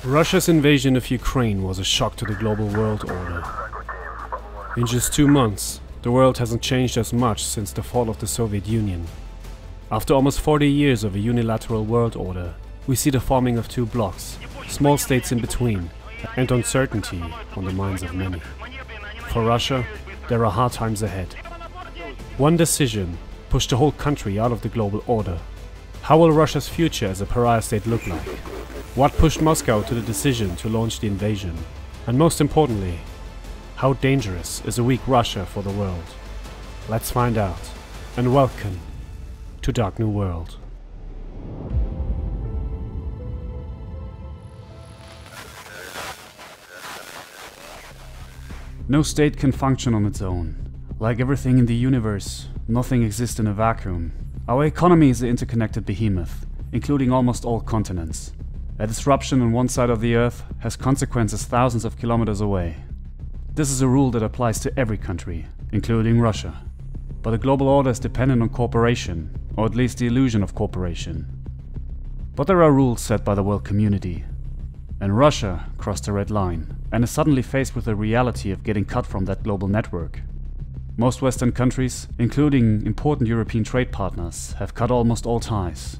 Russia's invasion of Ukraine was a shock to the global world order. In just 2 months, the world hasn't changed as much since the fall of the Soviet Union. After almost 40 years of a unilateral world order, we see the forming of 2 blocs, small states in between, and uncertainty on the minds of many. For Russia, there are hard times ahead. One decision pushed the whole country out of the global order. How will Russia's future as a pariah state look like? What pushed Moscow to the decision to launch the invasion? And most importantly, how dangerous is a weak Russia for the world? Let's find out, and welcome to Dark New World. No state can function on its own. Like everything in the universe, nothing exists in a vacuum. Our economy is an interconnected behemoth, including almost all continents. A disruption on one side of the Earth has consequences thousands of kilometers away. This is a rule that applies to every country, including Russia. But the global order is dependent on cooperation, or at least the illusion of cooperation. But there are rules set by the world community. And Russia crossed the red line, and is suddenly faced with the reality of getting cut from that global network. Most Western countries, including important European trade partners, have cut almost all ties.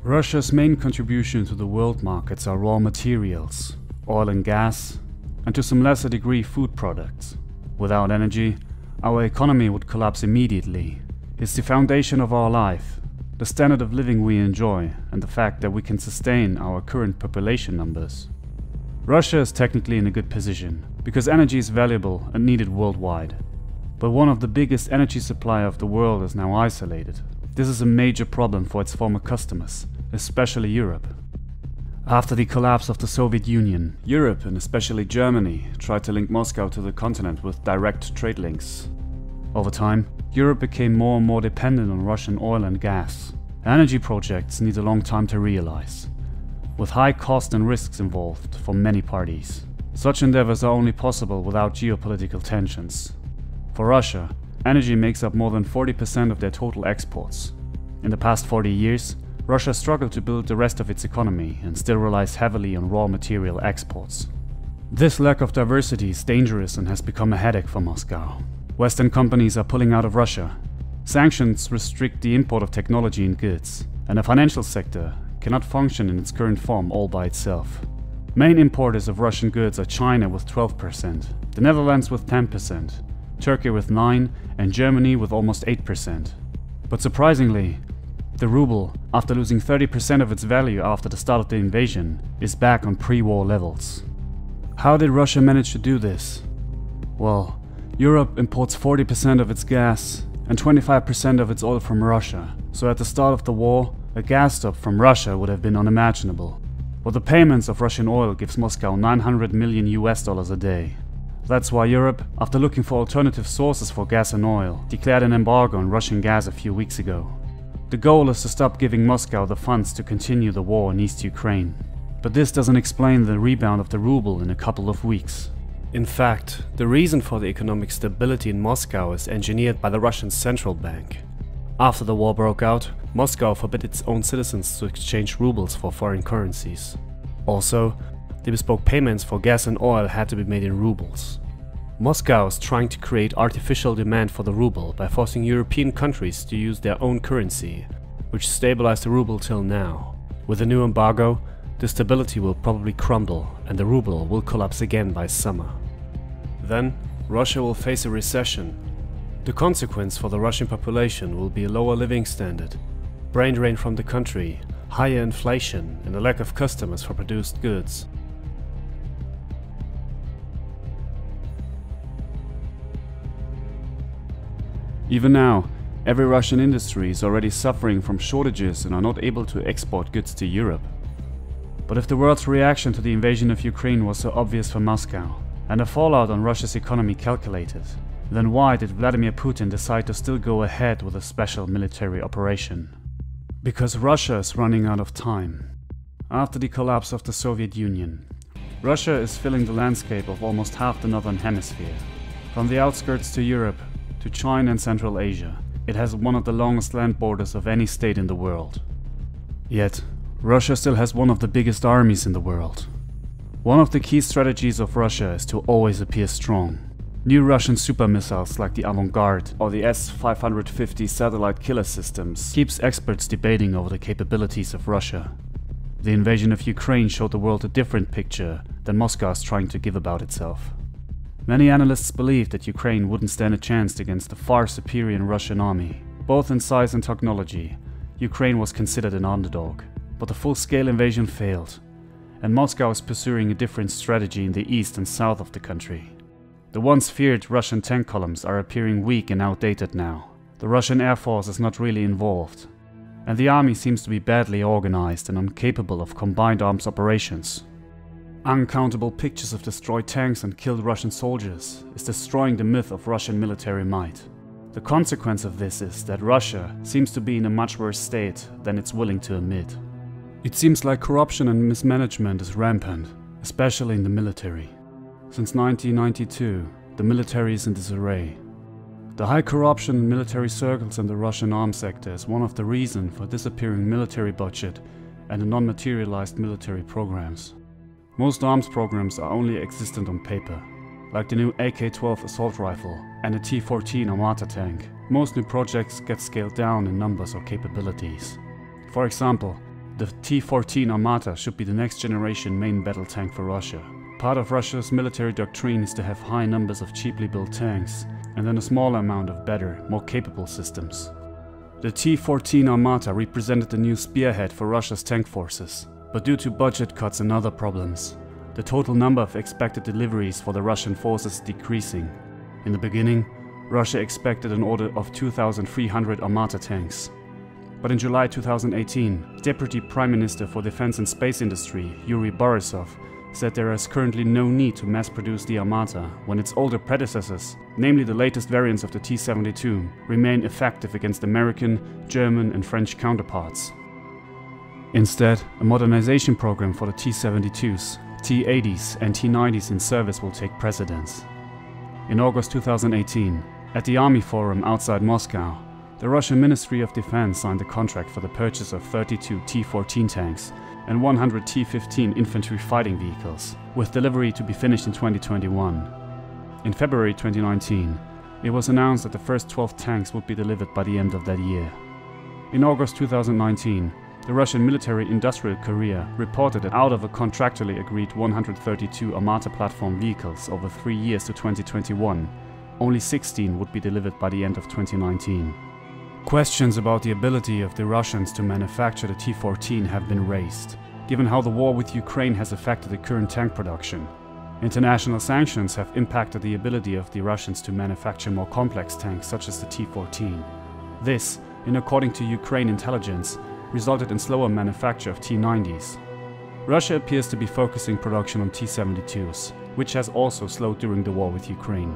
Russia's main contribution to the world markets are raw materials, oil and gas, and to some lesser degree food products. Without energy, our economy would collapse immediately. It's the foundation of our life, the standard of living we enjoy, and the fact that we can sustain our current population numbers. Russia is technically in a good position, because energy is valuable and needed worldwide. But one of the biggest energy suppliers of the world is now isolated. This is a major problem for its former customers, especially Europe. After the collapse of the Soviet Union, Europe, and especially Germany, tried to link Moscow to the continent with direct trade links. Over time, Europe became more and more dependent on Russian oil and gas. Energy projects need a long time to realize, with high costs and risks involved for many parties. Such endeavors are only possible without geopolitical tensions. For Russia, energy makes up more than 40% of their total exports. In the past 40 years, Russia struggled to build the rest of its economy and still relies heavily on raw material exports. This lack of diversity is dangerous and has become a headache for Moscow. Western companies are pulling out of Russia. Sanctions restrict the import of technology and goods, and the financial sector cannot function in its current form all by itself. Main importers of Russian goods are China with 12%, the Netherlands with 10%, Turkey with 9%, and Germany with almost 8%. But surprisingly, the ruble, after losing 30% of its value after the start of the invasion, is back on pre-war levels. How did Russia manage to do this? Well, Europe imports 40% of its gas and 25% of its oil from Russia, so at the start of the war, a gas stop from Russia would have been unimaginable. But the payments of Russian oil gives Moscow $900 million a day. That's why Europe, after looking for alternative sources for gas and oil, declared an embargo on Russian gas a few weeks ago. The goal is to stop giving Moscow the funds to continue the war in East Ukraine. But this doesn't explain the rebound of the ruble in a couple of weeks. In fact, the reason for the economic stability in Moscow is engineered by the Russian central bank. After the war broke out, Moscow forbid its own citizens to exchange rubles for foreign currencies. Also, the bespoke payments for gas and oil had to be made in rubles. Moscow is trying to create artificial demand for the ruble by forcing European countries to use their own currency, which stabilized the ruble till now. With the new embargo, the stability will probably crumble and the ruble will collapse again by summer. Then, Russia will face a recession. The consequence for the Russian population will be a lower living standard, brain drain from the country, higher inflation, and a lack of customers for produced goods. Even now, every Russian industry is already suffering from shortages and are not able to export goods to Europe. But if the world's reaction to the invasion of Ukraine was so obvious for Moscow, and the fallout on Russia's economy calculated, then why did Vladimir Putin decide to still go ahead with a special military operation? Because Russia is running out of time. After the collapse of the Soviet Union, Russia is filling the landscape of almost half the northern hemisphere. From the outskirts to Europe, to China and Central Asia, it has one of the longest land borders of any state in the world. Yet, Russia still has one of the biggest armies in the world. One of the key strategies of Russia is to always appear strong. New Russian super missiles like the Avangard or the S-550 satellite killer systems keeps experts debating over the capabilities of Russia. The invasion of Ukraine showed the world a different picture than Moscow is trying to give about itself. Many analysts believed that Ukraine wouldn't stand a chance against the far superior Russian army. Both in size and technology, Ukraine was considered an underdog. But the full-scale invasion failed, and Moscow is pursuing a different strategy in the east and south of the country. The once feared Russian tank columns are appearing weak and outdated now. The Russian Air Force is not really involved, and the army seems to be badly organized and incapable of combined arms operations. Uncountable pictures of destroyed tanks and killed Russian soldiers is destroying the myth of Russian military might. The consequence of this is that Russia seems to be in a much worse state than it's willing to admit. It seems like corruption and mismanagement is rampant, especially in the military. Since 1992, the military is in disarray. The high corruption in military circles in the Russian arms sector is one of the reasons for disappearing military budget and the non-materialized military programs. Most arms programs are only existent on paper, like the new AK-12 assault rifle and the T-14 Armata tank. Most new projects get scaled down in numbers or capabilities. For example, the T-14 Armata should be the next generation main battle tank for Russia. Part of Russia's military doctrine is to have high numbers of cheaply built tanks and then a smaller amount of better, more capable systems. The T-14 Armata represented the new spearhead for Russia's tank forces, but due to budget cuts and other problems, the total number of expected deliveries for the Russian forces is decreasing. In the beginning, Russia expected an order of 2,300 Armata tanks. But in July 2018, Deputy Prime Minister for Defense and Space Industry, Yuri Borisov, said there is currently no need to mass-produce the Armata when its older predecessors, namely the latest variants of the T-72, remain effective against American, German and French counterparts. Instead, a modernization program for the T-72s, T-80s and T-90s in service will take precedence. In August 2018, at the Army Forum outside Moscow, the Russian Ministry of Defense signed a contract for the purchase of 32 T-14 tanks and 100 T-15 infantry fighting vehicles, with delivery to be finished in 2021. In February 2019, it was announced that the first 12 tanks would be delivered by the end of that year. In August 2019, the Russian military-industrial career reported that out of a contractually agreed 132 Armata platform vehicles over 3 years to 2021, only 16 would be delivered by the end of 2019. Questions about the ability of the Russians to manufacture the T-14 have been raised, given how the war with Ukraine has affected the current tank production. International sanctions have impacted the ability of the Russians to manufacture more complex tanks such as the T-14. This, in according to Ukraine intelligence, resulted in slower manufacture of T-90s. Russia appears to be focusing production on T-72s, which has also slowed during the war with Ukraine.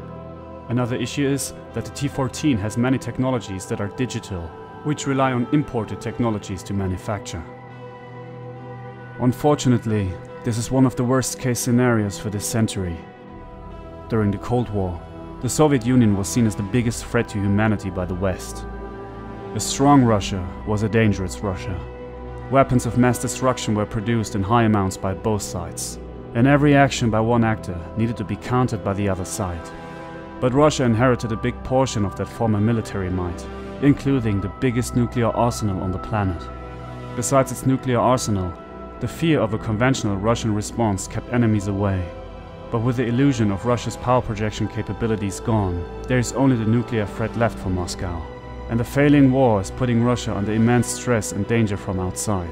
Another issue is that the T-14 has many technologies that are digital, which rely on imported technologies to manufacture. Unfortunately, this is one of the worst-case scenarios for this century. During the Cold War, the Soviet Union was seen as the biggest threat to humanity by the West. A strong Russia was a dangerous Russia. Weapons of mass destruction were produced in high amounts by both sides, and every action by one actor needed to be countered by the other side. But Russia inherited a big portion of that former military might, including the biggest nuclear arsenal on the planet. Besides its nuclear arsenal, the fear of a conventional Russian response kept enemies away. But with the illusion of Russia's power projection capabilities gone, there is only the nuclear threat left for Moscow. And the failing war is putting Russia under immense stress and danger from outside.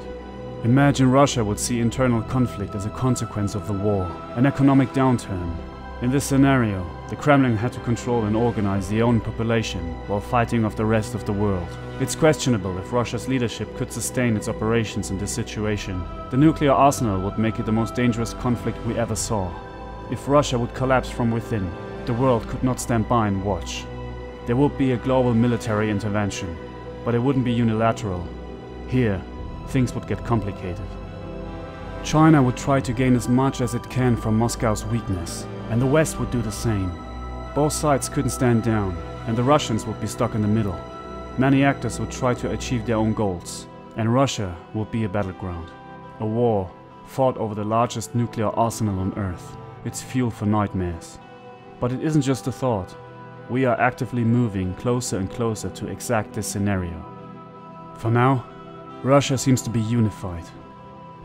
Imagine Russia would see internal conflict as a consequence of the war, an economic downturn. In this scenario, the Kremlin had to control and organize the own population while fighting off the rest of the world. It's questionable if Russia's leadership could sustain its operations in this situation. The nuclear arsenal would make it the most dangerous conflict we ever saw. If Russia would collapse from within, the world could not stand by and watch. There would be a global military intervention, but it wouldn't be unilateral. Here, things would get complicated. China would try to gain as much as it can from Moscow's weakness, and the West would do the same. Both sides couldn't stand down, and the Russians would be stuck in the middle. Many actors would try to achieve their own goals, and Russia would be a battleground. A war fought over the largest nuclear arsenal on Earth. It's fuel for nightmares. But it isn't just a thought. We are actively moving closer and closer to exact this scenario. For now, Russia seems to be unified.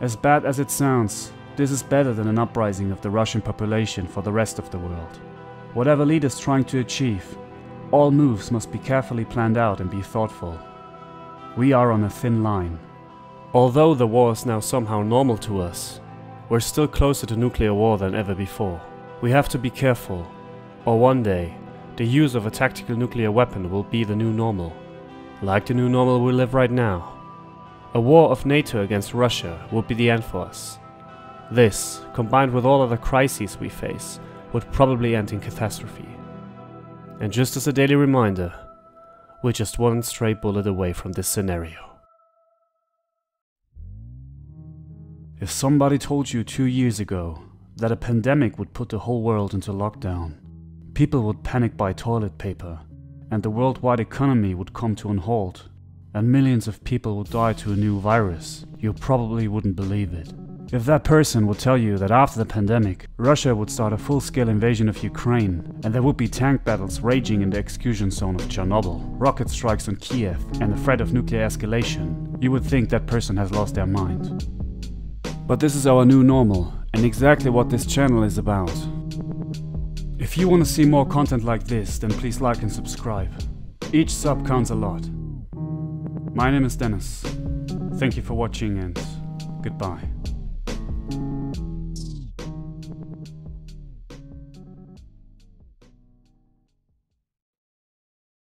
As bad as it sounds, this is better than an uprising of the Russian population for the rest of the world. Whatever leader is trying to achieve, all moves must be carefully planned out and be thoughtful. We are on a thin line. Although the war is now somehow normal to us, we're still closer to nuclear war than ever before. We have to be careful, or one day, the use of a tactical nuclear weapon will be the new normal, like the new normal we live right now. A war of NATO against Russia would be the end for us. This, combined with all other crises we face, would probably end in catastrophe. And just as a daily reminder, we're just one stray bullet away from this scenario. If somebody told you 2 years ago that a pandemic would put the whole world into lockdown, people would panic buy toilet paper, and the worldwide economy would come to a halt, and millions of people would die to a new virus, you probably wouldn't believe it. If that person would tell you that after the pandemic, Russia would start a full-scale invasion of Ukraine, and there would be tank battles raging in the exclusion zone of Chernobyl, rocket strikes on Kiev, and the threat of nuclear escalation, you would think that person has lost their mind. But this is our new normal, and exactly what this channel is about. If you want to see more content like this, then please like and subscribe. Each sub counts a lot. My name is Dennis. Thank you for watching and goodbye.